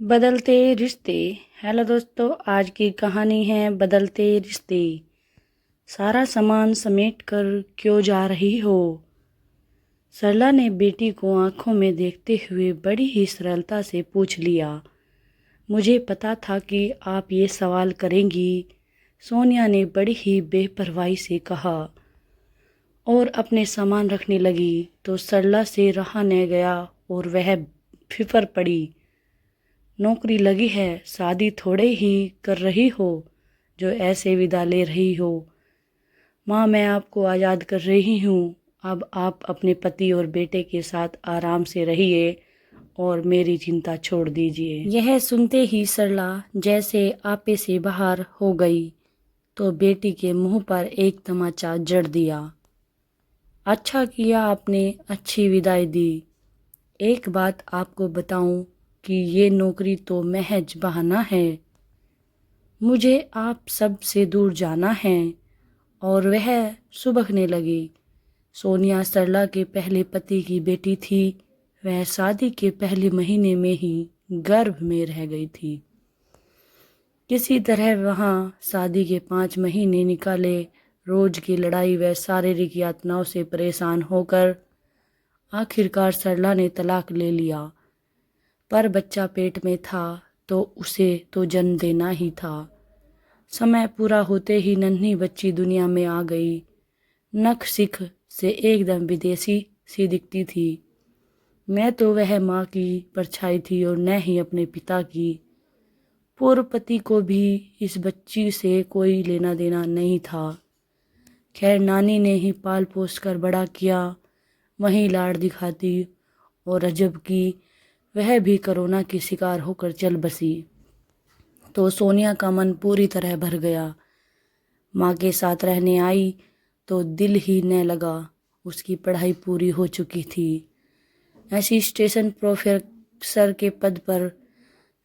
बदलते रिश्ते। हेलो दोस्तों, आज की कहानी है बदलते रिश्ते। सारा सामान समेट कर क्यों जा रही हो? सरला ने बेटी को आंखों में देखते हुए बड़ी ही सरलता से पूछ लिया। मुझे पता था कि आप ये सवाल करेंगी, सोनिया ने बड़ी ही बेपरवाही से कहा और अपने सामान रखने लगी। तो सरला से रहा न गया और वह फिकर पड़ी। नौकरी लगी है, शादी थोड़े ही कर रही हो जो ऐसे विदा ले रही हो। माँ, मैं आपको आज़ाद कर रही हूँ। अब आप अपने पति और बेटे के साथ आराम से रहिए और मेरी चिंता छोड़ दीजिए। यह सुनते ही सरला जैसे आपे से बाहर हो गई तो बेटी के मुंह पर एक तमाचा जड़ दिया। अच्छा किया आपने अच्छी विदाई दी। एक बात आपको बताऊं कि ये नौकरी तो महज बहाना है। मुझे आप सब से दूर जाना है। और वह सुबकने लगी। सोनिया सरला के पहले पति की बेटी थी। वह शादी के पहले महीने में ही गर्भ में रह गई थी। किसी तरह वहाँ शादी के 5 महीने निकाले। रोज की लड़ाई व शारीरिक यातनाओं से परेशान होकर आखिरकार सरला ने तलाक ले लिया। पर बच्चा पेट में था तो उसे तो जन्म देना ही था। समय पूरा होते ही नन्ही बच्ची दुनिया में आ गई। नख सिख से एकदम विदेशी सी दिखती थी। मैं तो वह माँ की परछाई थी और न ही अपने पिता की। पूर्व पति को भी इस बच्ची से कोई लेना देना नहीं था। खैर, नानी ने ही पाल पोस कर बड़ा किया, वहीं लाड़ दिखाती। और अजब की वह भी कोरोना की शिकार होकर चल बसी। तो सोनिया का मन पूरी तरह भर गया। माँ के साथ रहने आई तो दिल ही न लगा। उसकी पढ़ाई पूरी हो चुकी थी। असिस्टेंट प्रोफेसर के पद पर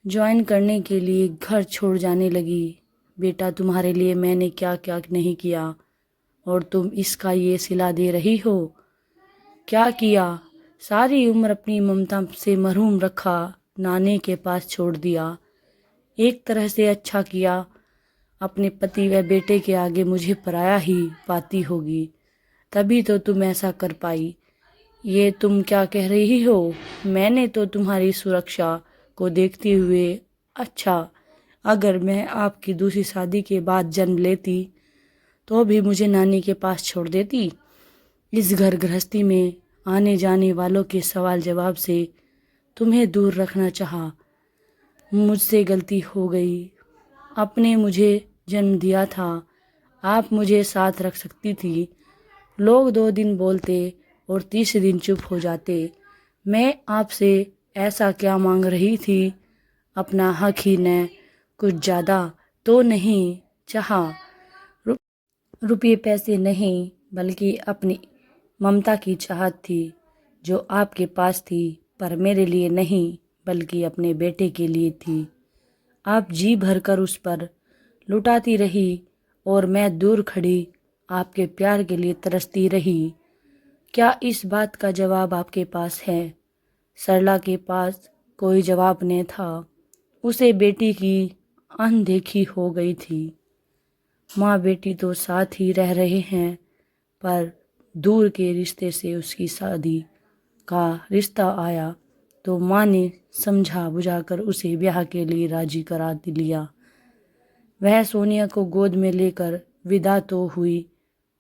ज्वाइन करने के लिए घर छोड़ जाने लगी। बेटा, तुम्हारे लिए मैंने क्या क्या नहीं किया और तुम इसका ये सिला दे रही हो। क्या किया? सारी उम्र अपनी ममता से महरूम रखा, नानी के पास छोड़ दिया। एक तरह से अच्छा किया। अपने पति व बेटे के आगे मुझे पराया ही पाती होगी, तभी तो तुम ऐसा कर पाई। ये तुम क्या कह रही हो? मैंने तो तुम्हारी सुरक्षा को देखते हुए, अच्छा, अगर मैं आपकी दूसरी शादी के बाद जन्म लेती तो भी मुझे नानी के पास छोड़ देती। इस घर गृहस्थी में आने जाने वालों के सवाल जवाब से तुम्हें दूर रखना चाहा। मुझसे गलती हो गई। आपने मुझे जन्म दिया था, आप मुझे साथ रख सकती थी। लोग 2 दिन बोलते और तीसरे दिन चुप हो जाते। मैं आपसे ऐसा क्या मांग रही थी? अपना हक ही न, कुछ ज़्यादा तो नहीं चाहा। रुपये पैसे नहीं, बल्कि अपनी ममता की चाहत थी जो आपके पास थी, पर मेरे लिए नहीं बल्कि अपने बेटे के लिए थी। आप जी भरकर उस पर लुटाती रही और मैं दूर खड़ी आपके प्यार के लिए तरसती रही। क्या इस बात का जवाब आपके पास है? सरला के पास कोई जवाब न था। उसे बेटी की अनदेखी हो गई थी। माँ बेटी तो साथ ही रह रहे हैं, पर दूर के रिश्ते से उसकी शादी का रिश्ता आया तो माँ ने समझा बुझाकर उसे ब्याह के लिए राजी करा लिया। वह सोनिया को गोद में लेकर विदा तो हुई,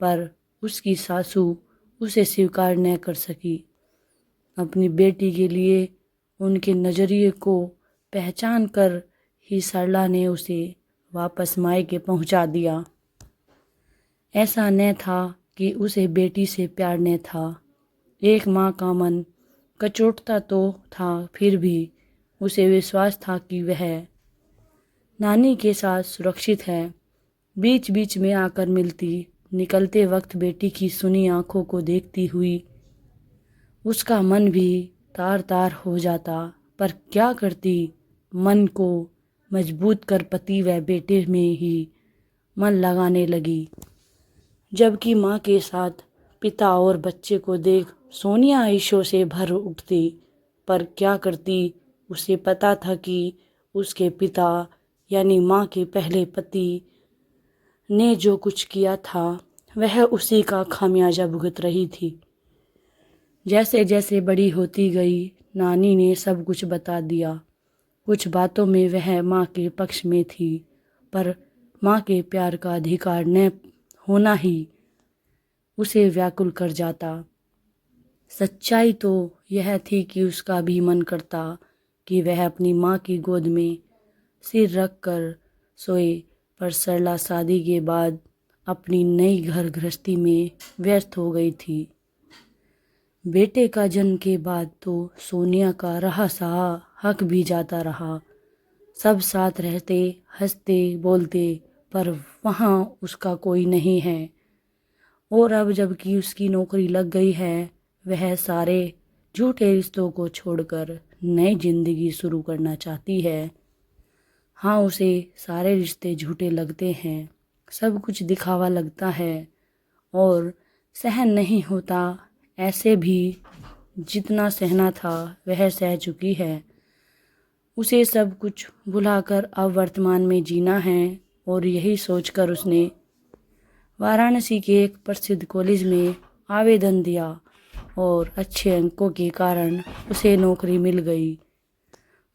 पर उसकी सासू उसे स्वीकार न कर सकी। अपनी बेटी के लिए उनके नज़रिए को पहचान कर ही सरला ने उसे वापस मायके पहुंचा दिया। ऐसा न था कि उसे बेटी से प्यार न था। एक माँ का मन कचोटता तो था, फिर भी उसे विश्वास था कि वह नानी के साथ सुरक्षित है। बीच बीच में आकर मिलती, निकलते वक्त बेटी की सुनी आंखों को देखती हुई उसका मन भी तार तार हो जाता। पर क्या करती, मन को मजबूत कर पति व बेटे में ही मन लगाने लगी। जबकि माँ के साथ पिता और बच्चे को देख सोनिया ईशों से भर उठती। पर क्या करती, उसे पता था कि उसके पिता यानी माँ के पहले पति ने जो कुछ किया था वह उसी का खामियाजा भुगत रही थी। जैसे जैसे बड़ी होती गई नानी ने सब कुछ बता दिया। कुछ बातों में वह माँ के पक्ष में थी, पर माँ के प्यार का अधिकार न होना ही उसे व्याकुल कर जाता। सच्चाई तो यह थी कि उसका भी मन करता कि वह अपनी माँ की गोद में सिर रख कर सोए, पर सरला शादी के बाद अपनी नई घर गृहस्थी में व्यस्त हो गई थी। बेटे का जन्म के बाद तो सोनिया का रहा सहा हक भी जाता रहा। सब साथ रहते, हंसते बोलते, पर वहाँ उसका कोई नहीं है। और अब जबकि उसकी नौकरी लग गई है, वह सारे झूठे रिश्तों को छोड़कर नई जिंदगी शुरू करना चाहती है। हाँ, उसे सारे रिश्ते झूठे लगते हैं, सब कुछ दिखावा लगता है और सहन नहीं होता। ऐसे भी जितना सहना था वह सह चुकी है। उसे सब कुछ भुलाकर अब वर्तमान में जीना है और यही सोचकर उसने वाराणसी के एक प्रसिद्ध कॉलेज में आवेदन दिया और अच्छे अंकों के कारण उसे नौकरी मिल गई।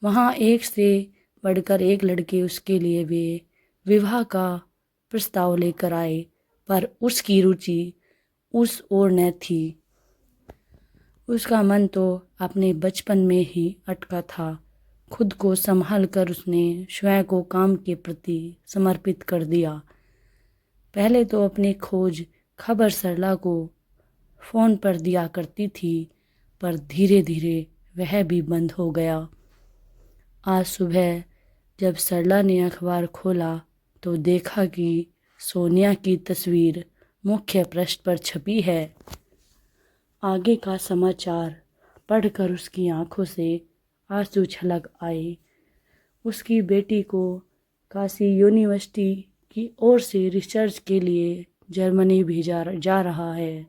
वहाँ एक से बढ़कर एक लड़के उसके लिए वे विवाह का प्रस्ताव लेकर आए, पर उसकी रुचि उस ओर न थी। उसका मन तो अपने बचपन में ही अटका था। खुद को संभाल कर उसने स्वयं को काम के प्रति समर्पित कर दिया। पहले तो अपनी खोज खबर सरला को फ़ोन पर दिया करती थी, पर धीरे धीरे वह भी बंद हो गया। आज सुबह जब सरला ने अखबार खोला तो देखा कि सोनिया की तस्वीर मुख्य पृष्ठ पर छपी है। आगे का समाचार पढ़कर उसकी आंखों से आंसू छलक आए। उसकी बेटी को काशी यूनिवर्सिटी की ओर से रिसर्च के लिए जर्मनी भेजा जा रहा है।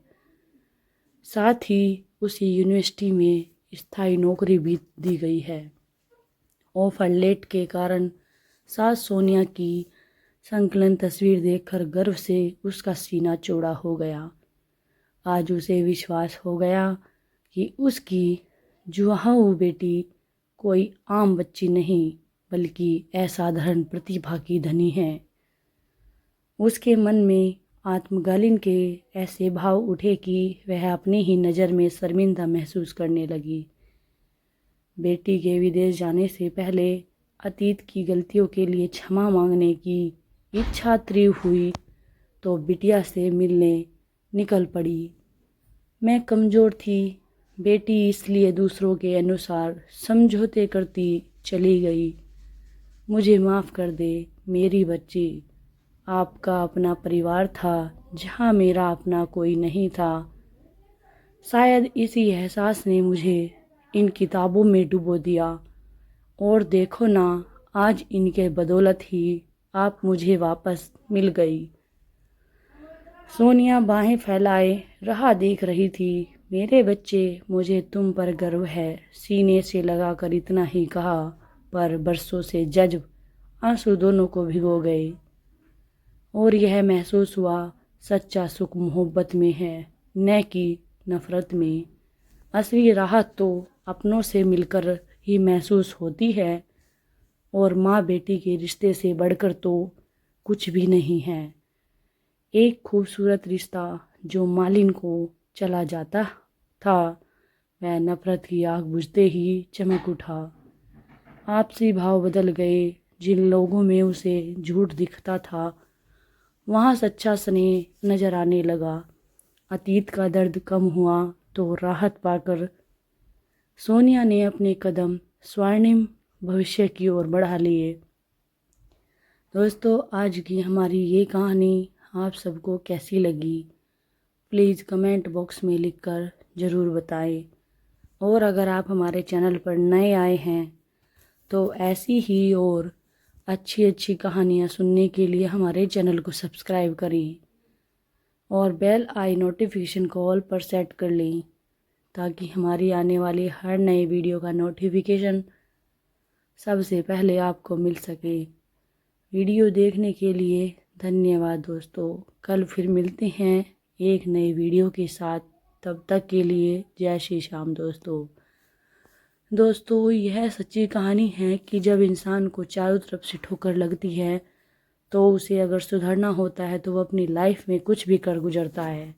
साथ ही उसी यूनिवर्सिटी में स्थायी नौकरी भी दी गई है। ऑफर लेट के कारण सास सोनिया की संकलन तस्वीर देखकर गर्व से उसका सीना चौड़ा हो गया। आज उसे विश्वास हो गया कि उसकी जुआऊ बेटी कोई आम बच्ची नहीं बल्कि असाधारण प्रतिभा की धनी है। उसके मन में आत्मग्लानि के ऐसे भाव उठे कि वह अपनी ही नज़र में शर्मिंदा महसूस करने लगी। बेटी के विदेश जाने से पहले अतीत की गलतियों के लिए क्षमा मांगने की इच्छा तीव्र हुई तो बिटिया से मिलने निकल पड़ी। मैं कमज़ोर थी बेटी, इसलिए दूसरों के अनुसार समझौते करती चली गई। मुझे माफ़ कर दे मेरी बच्ची। आपका अपना परिवार था जहाँ मेरा अपना कोई नहीं था। शायद इसी एहसास ने मुझे इन किताबों में डुबो दिया और देखो ना, आज इनके बदौलत ही आप मुझे वापस मिल गई। सोनिया बाहें फैलाए राह देख रही थी। मेरे बच्चे, मुझे तुम पर गर्व है, सीने से लगाकर इतना ही कहा, पर बरसों से जज्ब आंसू दोनों को भिगो गए और यह महसूस हुआ सच्चा सुख मोहब्बत में है, न कि नफरत में। असली राहत तो अपनों से मिलकर ही महसूस होती है और माँ बेटी के रिश्ते से बढ़कर तो कुछ भी नहीं है। एक खूबसूरत रिश्ता जो मालिन को चला जाता था, वह नफरत की आग बुझते ही चमक उठा। आपसी भाव बदल गए। जिन लोगों में उसे झूठ दिखता था वहाँ सच्चा स्नेह नजर आने लगा। अतीत का दर्द कम हुआ तो राहत पाकर सोनिया ने अपने कदम स्वर्णिम भविष्य की ओर बढ़ा लिए। दोस्तों, आज की हमारी ये कहानी आप सबको कैसी लगी, प्लीज़ कमेंट बॉक्स में लिखकर ज़रूर बताएं। और अगर आप हमारे चैनल पर नए आए हैं तो ऐसी ही और अच्छी अच्छी कहानियाँ सुनने के लिए हमारे चैनल को सब्सक्राइब करें और बेल आई नोटिफिकेशन को ऑल पर सेट कर लें ताकि हमारी आने वाली हर नए वीडियो का नोटिफिकेशन सबसे पहले आपको मिल सके। वीडियो देखने के लिए धन्यवाद दोस्तों। कल फिर मिलते हैं एक नई वीडियो के साथ। तब तक के लिए जय श्री श्याम दोस्तों। दोस्तों यह सच्ची कहानी है कि जब इंसान को चारों तरफ से ठोकर लगती है तो उसे अगर सुधरना होता है तो वो अपनी लाइफ में कुछ भी कर गुजरता है।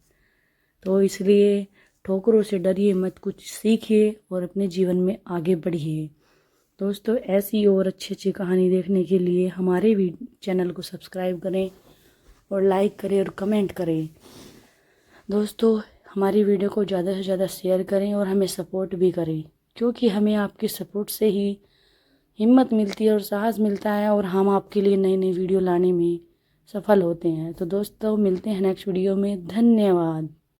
तो इसलिए ठोकरों से डरिए मत, कुछ सीखिए और अपने जीवन में आगे बढ़िए। दोस्तों ऐसी और अच्छी अच्छी कहानी देखने के लिए हमारे भी चैनल को सब्सक्राइब करें और लाइक करें और कमेंट करें। दोस्तों हमारी वीडियो को ज़्यादा से ज़्यादा शेयर करें और हमें सपोर्ट भी करें, क्योंकि हमें आपके सपोर्ट से ही हिम्मत मिलती है और साहस मिलता है और हम आपके लिए नई नई वीडियो लाने में सफल होते हैं। तो दोस्तों मिलते हैं नेक्स्ट वीडियो में। धन्यवाद।